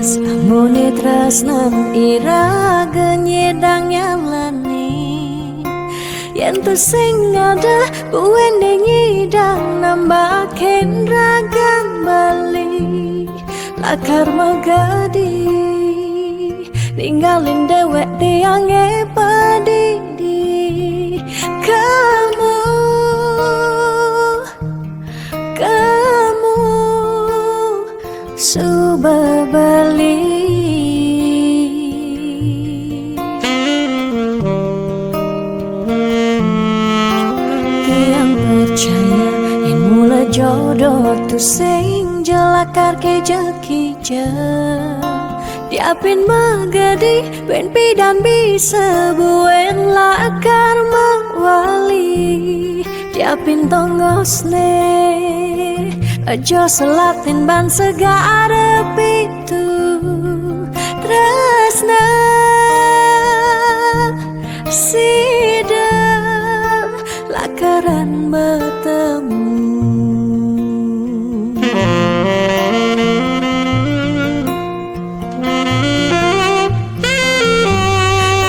Samune tresnan iraga nyedang nyalani yen tu sing ada buwene nyidang nambah ragan bali lakar magadi ninggalin dewek tiange padidi kamu subah balik. Tiang percaya yang mula jodoh tu sing jelakar keja-keja diapin magadi ben pidan bisa buen lakar mawali diapin tongosne aja selatin ban segara pitu tresna sidang lakaran bertemu.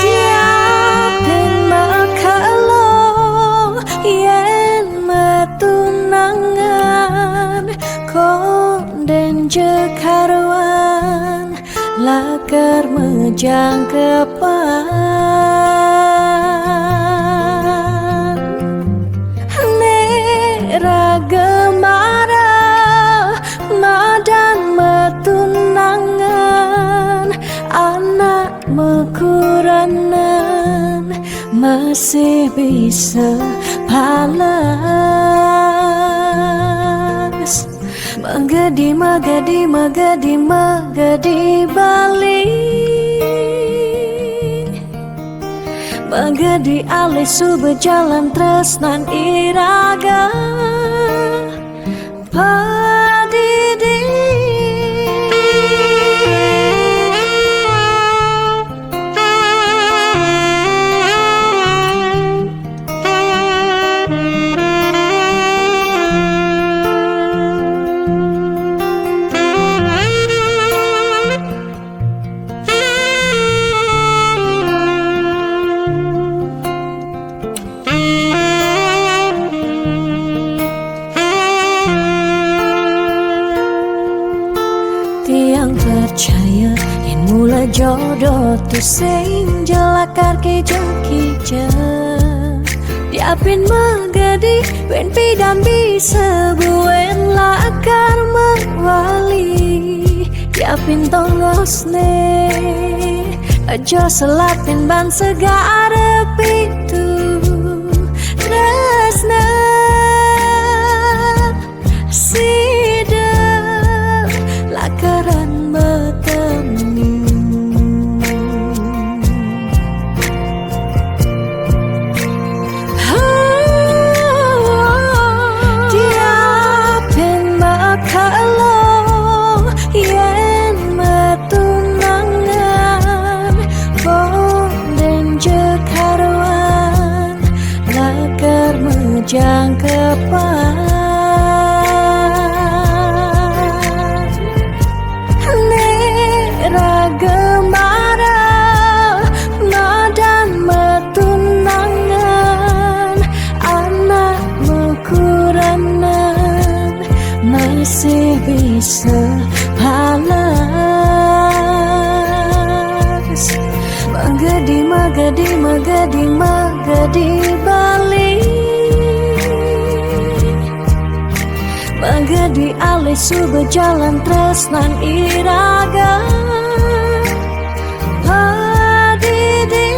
Tiapin makalo yen metunangan konden jekaruan lakar mejang kepan nera gemara madan metunangan anak mekuranan masih bisa balas magadi magadi magadi magadi balik magadi alih subah jalan tresnan iraga padidi. Tiang percaya yang mula jodoh tu sing jelakar keja-keja diapin magadi ben pidan bisa buen lakar mawali diapin tongosne aja selatin ban segara pitu tresna sidang lakaran bertemu. Diapin makalo yen metunangan konden jekaruan lakar mejang kepan gemara madan metunangan anak mekuranan masih bisa balas magadi magadi magadi magadi balik magadi alih subah jalan tresnan iraga padidi.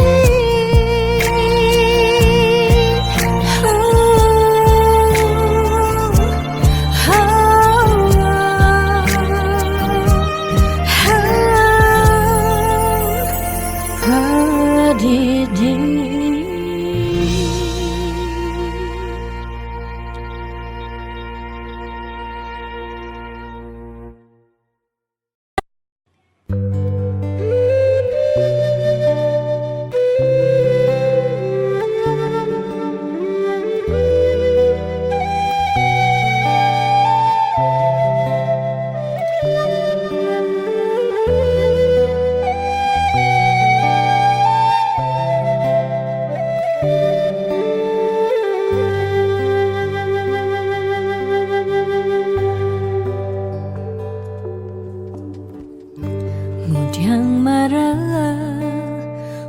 Yang marah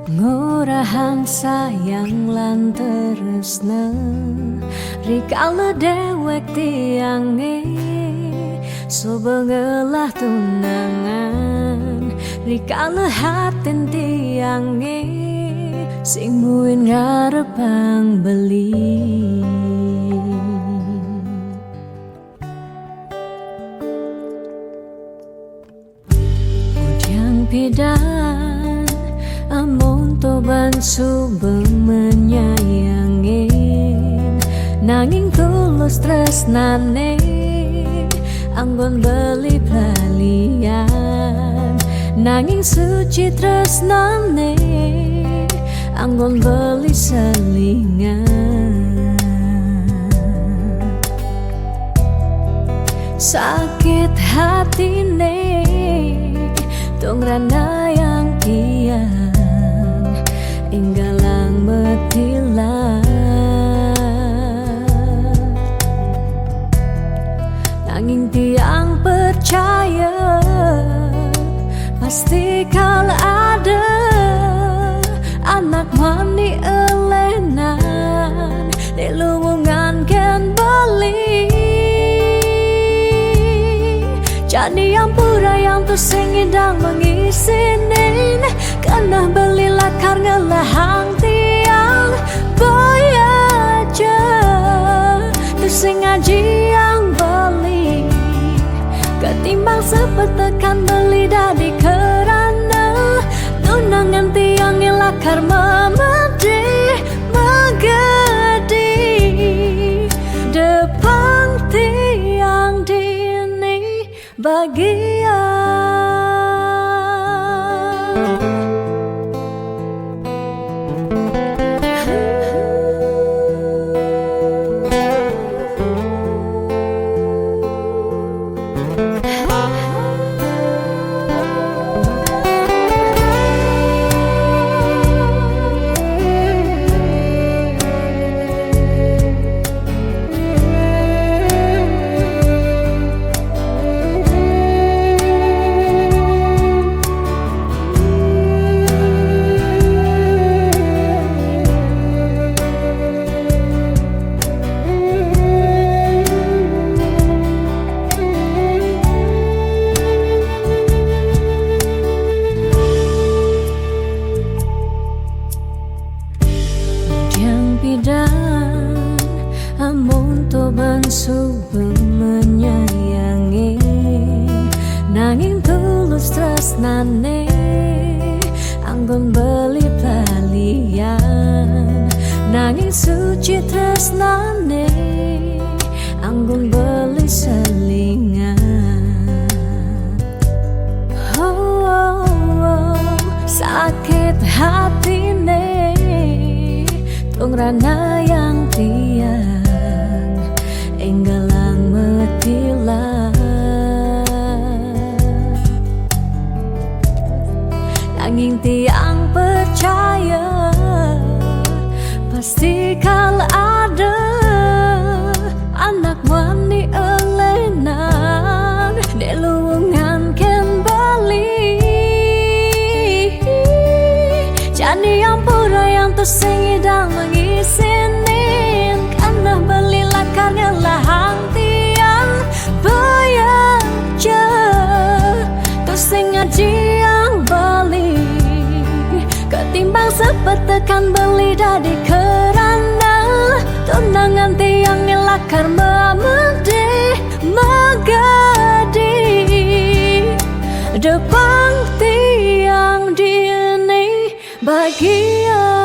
ngurahang sayang lan tresna rikala dewek tiange sobengelah tunangan rikala haten tiange sing muin ngarepang beli. Ujang pidan amon toban subeng menyayangin nanging tulus tresnane anggon beli pelalian nanging suci tresnane anggon beli selingan. Sakit hatine tong rana yang tiang inggalang metilan nanging tiang percaya pasti kalau ada anak mani elenan di luwungan ken bali jadi yang pura yang tu sing indang mengisinin karena beli lakar ngelahang tiang boy aja tu sing ngaji yang beli ketimbang sepetekan beli dadi kerana tunangan tiang lakar memedi megedi depan tiang dini bagian. Pidan amun toban subeng menyayangi nanging tulus tresnane anggon beli palian nanging suci tresnane anggon beli selingan. Sakit hatine tong rana yang tiang enggalang metilan nanging tiang percaya pasti kalau ada anak mani elenan di luwungan ken bali jadi yang pura yang tu sing idang mengisinin karena beli lakar ngelahang tiang bayar je tu sing ngaji yang beli ketimbang sepetekan beli dadi kerana tunangan tiang lakar memedi megadi depan tiang dini bagian.